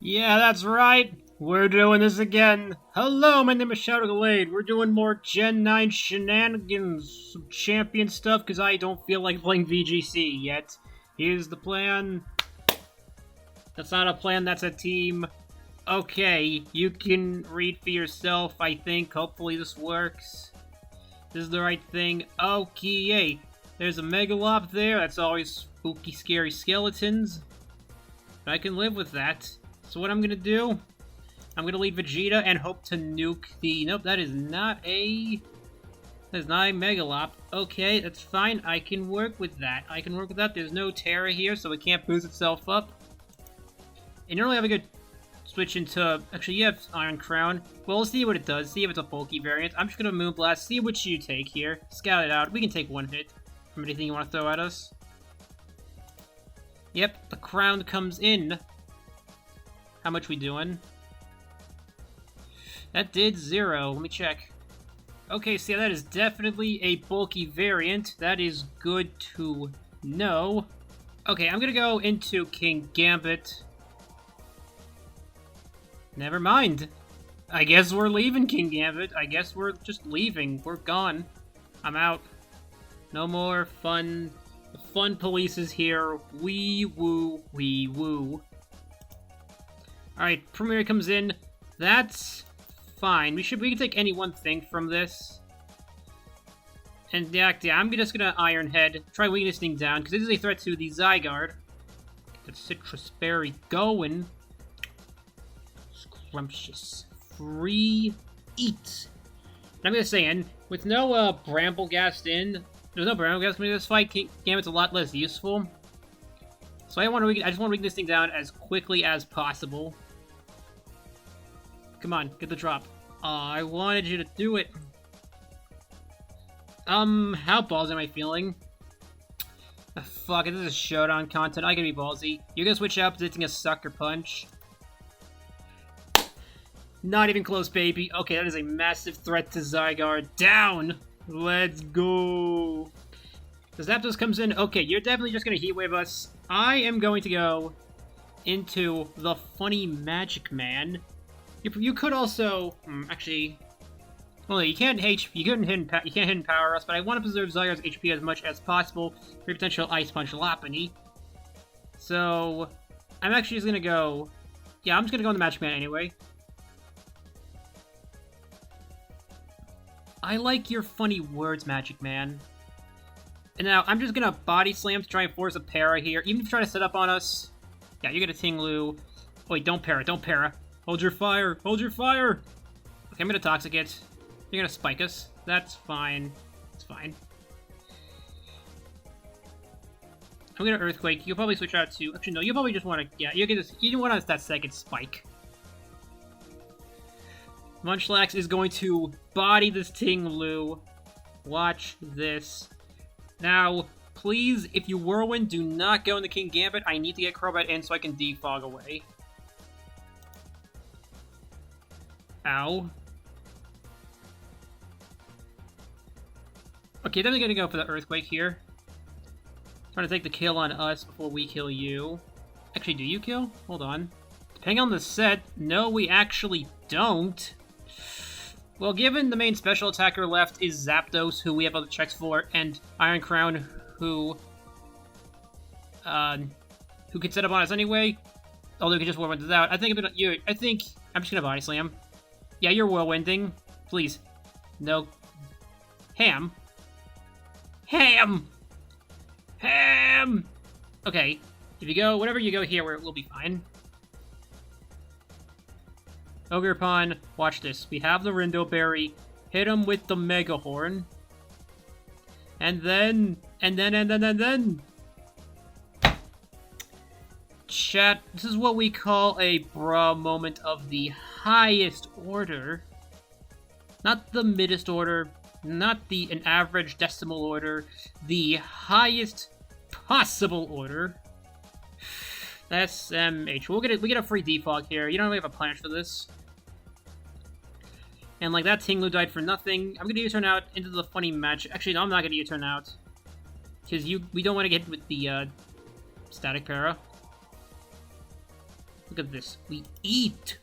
Yeah, that's right. We're doing this again. Hello, my name is Gallade. We're doing more Gen 9 shenanigans, some champion stuff, because I don't feel like playing VGC yet. Here's the plan. That's not a plan, that's a team. Okay, you can read for yourself, I think. Hopefully this works. This is the right thing. Okay, there's a Megalop there. That's always spooky, scary skeletons. But I can live with that. So what I'm gonna do, I'm gonna lead Vegeta and hope to nuke the... Nope, that is not a... That is not a Megalop. Okay, that's fine. I can work with that. There's no Terra here, so it can't boost itself up. And normally have a good switch into... Actually, you have Iron Crown. Well, let's see what it does. See if it's a bulky variant. I'm just gonna Moonblast. See what you take here. Scout it out. We can take one hit from anything you want to throw at us. Yep, the crown comes in. How much we doing? That did 0. Let me check. Okay, so yeah, that is definitely a bulky variant. That is good to know. Okay, I'm gonna go into King Gambit. Never mind. I guess we're leaving King Gambit. I guess we're just leaving. We're gone. I'm out. No more fun. The fun police is here. Wee woo, wee woo. Alright, Premier comes in. That's fine. We can take any one thing from this. And yeah, I'm just gonna Iron Head. Try weaknessing down, because this is a threat to the Zygarde. Get the Citrus Berry going. Scrumptious. Free eat. And I'm gonna say, and with no Brambleghast in, there's no Brambleghast in this fight, King Gambit's a lot less useful. So I just want to weaken this thing down as quickly as possible. Come on, get the drop. I wanted you to do it. How ballsy am I feeling? Fuck it, this is showdown content. I can be ballsy. You're gonna switch out, predicting a Sucker Punch. Not even close, baby. Okay, that is a massive threat to Zygarde. Down! Let's go! The Zapdos comes in. Okay, you're definitely just gonna Heat Wave us. I am going to go into the funny Magic Man. You could also actually. Well, you can't hidden power us, but I want to preserve Zygarde's HP as much as possible for potential Ice Punch Lopunny. So I'm actually just gonna go. Yeah, I'm just gonna go on the Magic Man anyway. I like your funny words, Magic Man. And now, I'm just gonna Body Slam to try and force a Para here. Even if you try to set up on us. Yeah, you get a Tinglu. Oh, wait, don't Para. Hold your fire! Hold your fire! Okay, I'm gonna Toxic it. You're gonna Spike us. That's fine. It's fine. I'm gonna Earthquake. You'll probably switch out to... Actually, no, you'll probably just want to... Yeah, you want that second Spike. Munchlax is going to body this Tinglu. Watch this. Now, please, if you Whirlwind, do not go into King Gambit. I need to get Crobat in so I can defog away. Ow. Okay, then we're gonna go for the Earthquake here. Trying to take the kill on us before we kill you. Actually, do you kill? Hold on. Depending on the set, no, we actually don't. Well, given the main special attacker left is Zapdos, who we have other checks for, and Iron Crown, who could set up on us anyway. Although we could just Whirlwind it out. I think I'm just gonna Body Slam. Yeah, you're Whirlwinding. Please. No. Ham. Okay. If you go, whatever you go here, we'll be fine. Ogerpon, watch this. We have the Rindo Berry. Hit him with the Mega Horn. And then. Chat, this is what we call a bra moment of the highest order. Not the middest order, not an average decimal order, the highest possible order. That's MH. We get a free defog here. You don't really have a plan for this. And like that Tinglu died for nothing. I'm gonna U-turn out into the funny match. Actually, no, I'm not gonna U-turn out. Because we don't want to get hit with the static para. Look at this. We eat.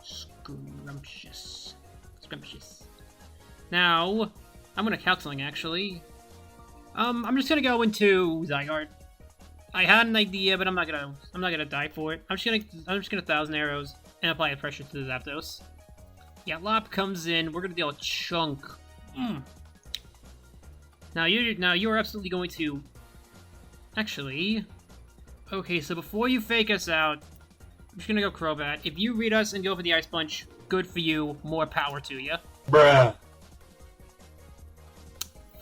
Scrumptious. Scrumptious. Now, I'm gonna count something, actually. I'm just gonna go into Zygarde. I had an idea, but I'm not gonna die for it. I'm just gonna 1,000 arrows and apply a pressure to the Zapdos. Yeah, Lop comes in. We're gonna deal a chunk. Now you are absolutely going to. Actually, okay. So before you fake us out, I'm just gonna go Crobat. If you read us and go for the Ice Punch, good for you. More power to you. Bruh.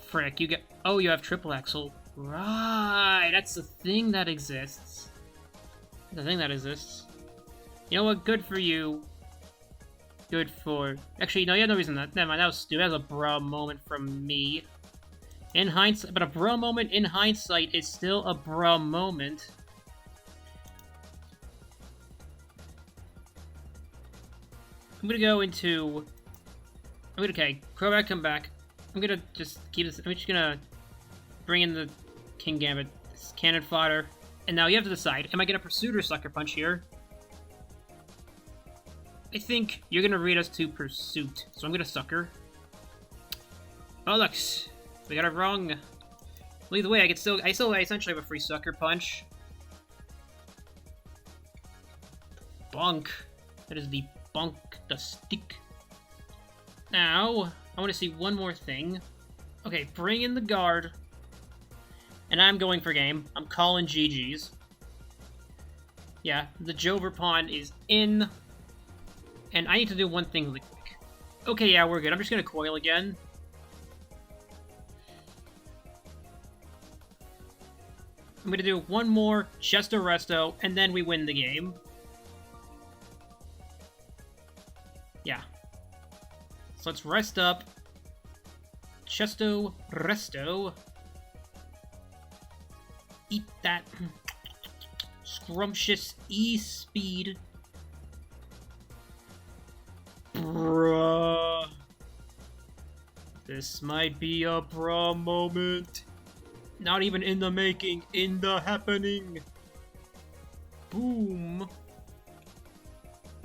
Frick, you get. Oh, you have Triple Axle. Right, that's the thing that exists. The thing that exists. You know what? Good for you. Good for... Actually, no, you had no reason that... Never mind, that was stupid. That was a bro moment from me. In hindsight... But a bro moment in hindsight is still a bro moment. I'm gonna go into... Okay, Crobat, come back. I'm gonna just keep this... I'm just gonna bring in the King Gambit. This cannon fodder. And now you have to decide, am I gonna Pursuit or Sucker Punch here? I think you're gonna read us to Pursuit, so I'm gonna Sucker. Oh, look, we got it wrong. Well, either way, I essentially have a free Sucker Punch. Bonk. That is the bonk, the stick. Now, I want to see one more thing. Okay, bring in the guard. And I'm going for game. I'm calling GG's. Yeah, the Jover Pawn is in. And I need to do one thing really quick. Okay, yeah, we're good. I'm just gonna coil again. I'm gonna do one more Chesto Resto, and then we win the game. Yeah. So let's rest up. Chesto Resto. Eat that scrumptious E-Speed. Bruh. This might be a bruh moment. Not even in the making, in the happening. Boom.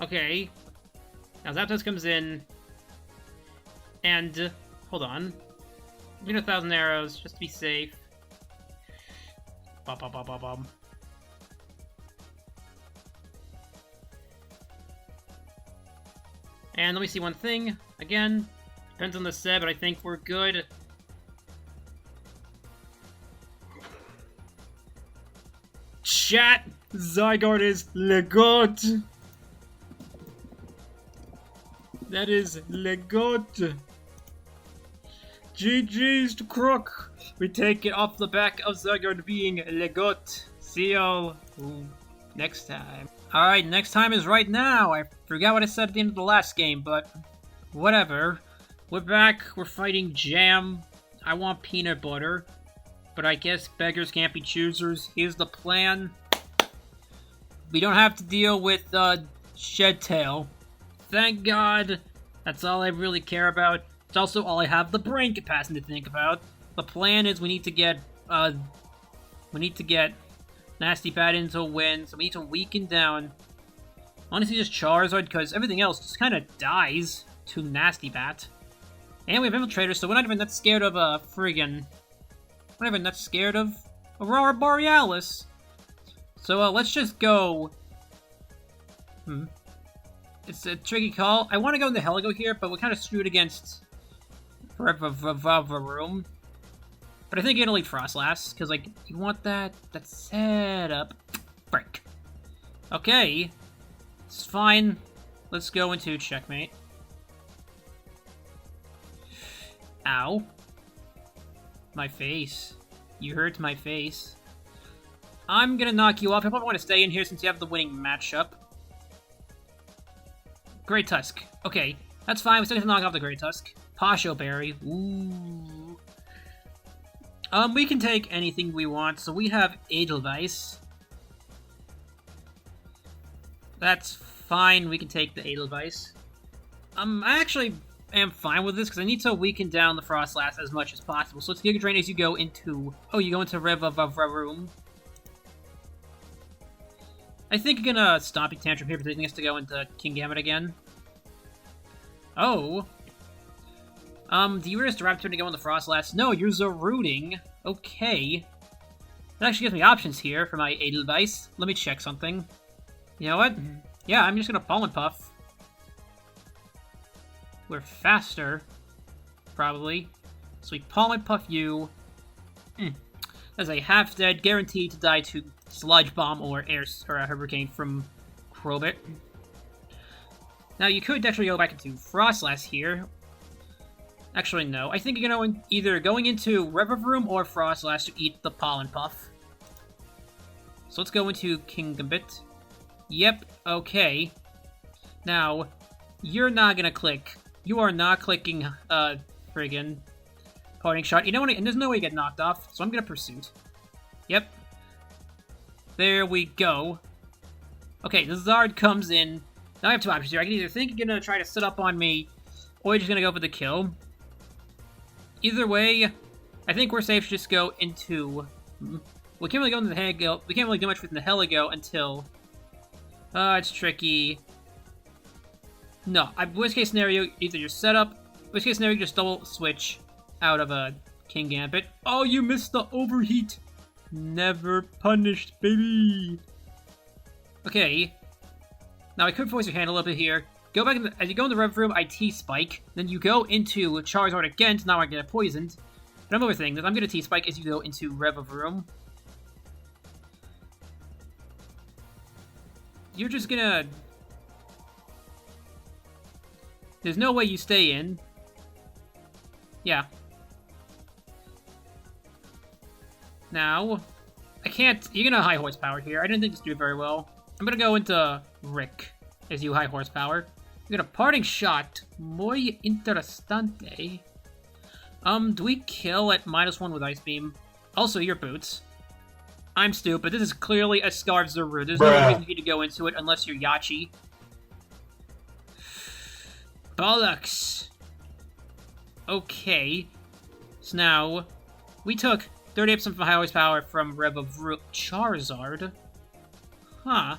Okay. Now Zapdos comes in. And, hold on. I'm gonna 1,000 arrows, just to be safe. Bum, bum, bum, bum, bum. And let me see one thing. Again, depends on the set, but I think we're good. Chat! Zygarde is le goat! That is le goat! GG's to Crook! We take it off the back of Zygarde being le goat. See y'all next time. Alright, next time is right now. I forgot what I said at the end of the last game, but whatever. We're back. We're fighting Jam. I want peanut butter. But I guess beggars can't be choosers. Here's the plan. We don't have to deal with Shedtail. Thank God. That's all I really care about. It's also all I have the brain capacity to think about. The plan is we need to get Nasty Bat into a win, so we need to weaken down. Honestly, just Charizard, because everything else just kind of dies to Nasty Bat. And we have Infiltrator, so we're not even that scared of we're not even that scared of Aurora Borealis. So let's just go. It's a tricky call. I want to go into Heligo here, but we're kind of screwed against Room. But I think Elite Frostlass, because, like, you want that setup. Break. Okay. It's fine. Let's go into Checkmate. Ow. My face. You hurt my face. I'm gonna knock you off. I probably want to stay in here since you have the winning matchup. Great Tusk. Okay, that's fine. We still have to knock off the Great Tusk. Pasho Berry. Ooh. We can take anything we want. So we have Edelweiss. That's fine. We can take the Edelweiss. I actually am fine with this because I need to weaken down the Frostlass as much as possible. So it's Giga Drain as you go into... Oh, you go into Room. I think you're gonna Stomping Tantrum here for taking us to go into King Gambit again. Oh. Do you risk the Raptor to go in the Frostlass? No, you're Zarooting. Okay. That actually gives me options here for my Edelweiss. Let me check something. You know what? Yeah, I'm just gonna Pollen Puff. We're faster, probably. So we Pollen Puff you. As a half-dead, guaranteed to die to Sludge Bomb or Air or a Hurricane from Krobit. Now you could actually go back into Frostlass here. Actually, no. I think you're gonna either going into Revavroom or Frostlass to eat the Pollen Puff. So let's go into King Gambit. Yep, okay. Now, you're not gonna click. You are not clicking, friggin' Parting Shot. You know what? And there's no way you get knocked off, so I'm gonna Pursuit. Yep. There we go. Okay, the Zard comes in. Now I have two options here. I can either think you're gonna try to sit up on me, or you're just gonna go for the kill. Either way, I think we're safe to just go into... We can't really go into the Heligo. We can't really do much within the Heligo until... it's tricky. No, worst case scenario, either you're set up... Worst case scenario, you just double switch out of a King Gambit. Oh, you missed the overheat! Never punished, baby! Okay. Now, I could force your hand a little bit here. Go back, as you go in the Rev Room, I T-Spike. Then you go into Charizard again to not get poisoned. But I'm overthinking this. I'm going to T-Spike as you go into Rev Room. You're just gonna... There's no way you stay in. Yeah. Now, I can't... You're gonna high horsepower here. I didn't think this would do very well. I'm gonna go into Rick as you high horsepower. You're gonna Parting Shot. Muy interesante. Do we kill at -1 with Ice Beam? Also, your boots. I'm stupid. This is clearly a Scarf Zaru. There's no reason for you to go into it unless you're Yachi. Bollocks. Okay. So now, we took 38% from high horsepower from Rev of Charizard. Huh.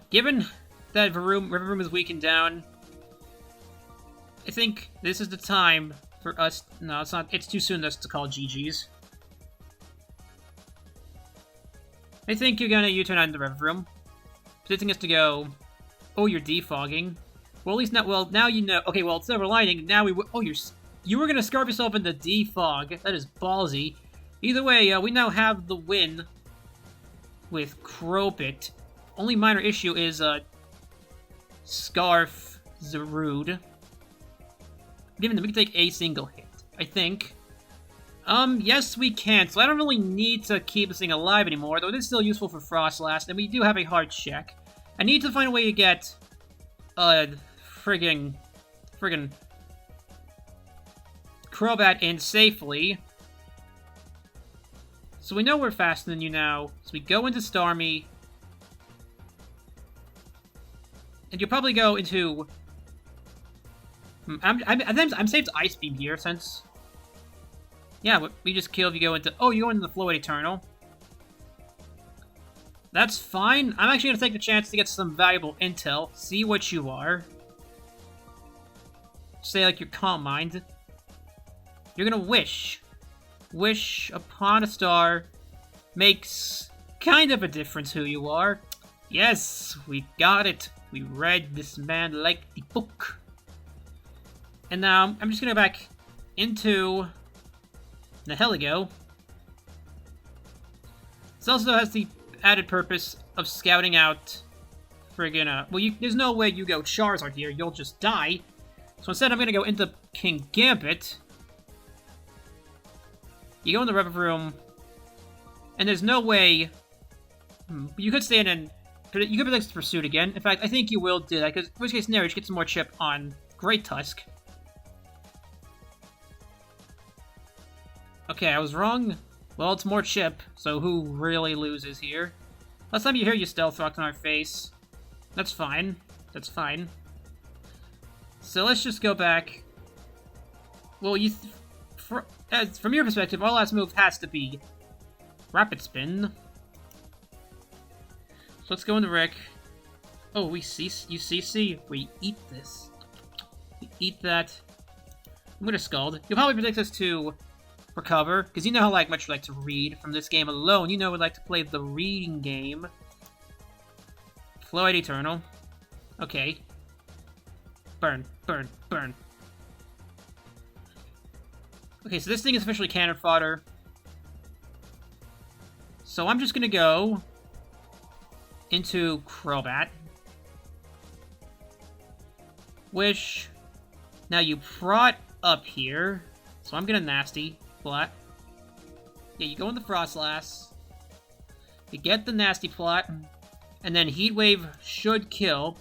Given that River is weakened down, I think this is the time for us... No, it's not. It's too soon for us to call GG's. I think you're gonna U-turn on the Rev Room, predicting us to go... Oh, you're defogging. Well, at least not... Well, now you know... Okay, well, it's Silver Lining. Now we... Oh, you were gonna scarf yourself into defog. That is ballsy. Either way, we now have the win with Krobit. Only minor issue is, Scarf Zarude. Given that we can take a single hit, I think. Yes, we can. So I don't really need to keep this thing alive anymore, though it is still useful for Frostlass, and we do have a hard check. I need to find a way to get, friggin' Crobat in safely. So we know we're faster than you now. So we go into Starmie. And you'll probably go into... I'm safe to Ice Beam here, since... Yeah, we just kill if you go into... Oh, you go into the Float Eternal. That's fine. I'm actually going to take the chance to get some valuable intel. See what you are. Say, like, your Calm Mind. You're going to Wish. Wish upon a star makes kind of a difference who you are. Yes, we got it. We read this man like the book. And now, I'm just going to go back into the Heligo. This also has the added purpose of scouting out friggin' well, there's no way you go Charizard here. You'll just die. So instead, I'm going to go into King Gambit. You go in the Rev Room, and there's no way... You could stand in... You could protect the Pursuit again. In fact, I think you will do that, because worst case scenario, you get some more chip on Great Tusk. Okay, I was wrong. Well, it's more chip, so who really loses here? Last time you hear you Stealth Rocked in our face. That's fine. That's fine. So let's just go back. Well, from your perspective, our last move has to be Rapid Spin. let's go into Rick. Oh, we CC? We eat this. We eat that. I'm gonna Scald. You'll probably predict us to recover, because you know how much you like to read from this game alone. You know we like to play the reading game. Floyd Eternal. Okay. Burn, burn, burn. Okay, so this thing is officially cannon fodder. So I'm just gonna go into Crobat. Wish. Now you prot up here. So I'm gonna Nasty Plot. Yeah, you go in the Frostlass. You get the Nasty Plot. And then Heat Wave should kill.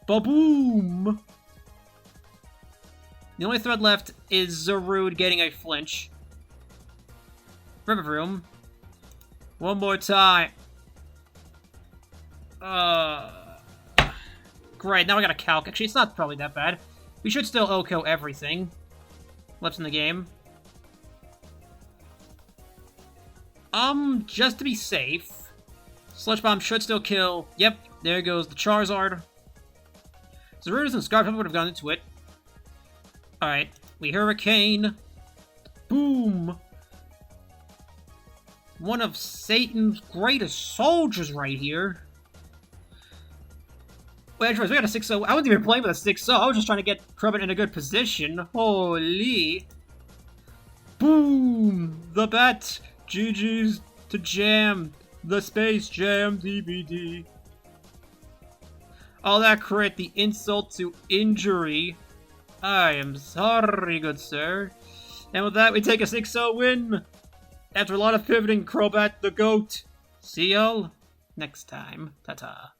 Ba-boom! The only threat left is Zarude getting a flinch. River one more time. Great, now I got a Calc. Actually, it's not probably that bad. We should still OHKO everything left in the game. Just to be safe, Sludge Bomb should still kill. Yep, there goes the Charizard. Zarude and Scarf would have gone into it. Alright, we Hurricane. Boom! One of Satan's greatest soldiers right here. Wait, we got a 6-0. I wasn't even playing with a 6-0. I was just trying to get Crobat in a good position. Holy. Boom! The bat. GG's to Jam. The Space Jam DVD. All that crit, the insult to injury. I am sorry, good sir. And with that, we take a 6-0 win. After a lot of pivoting, Crobat the GOAT. See y'all next time. Ta-ta.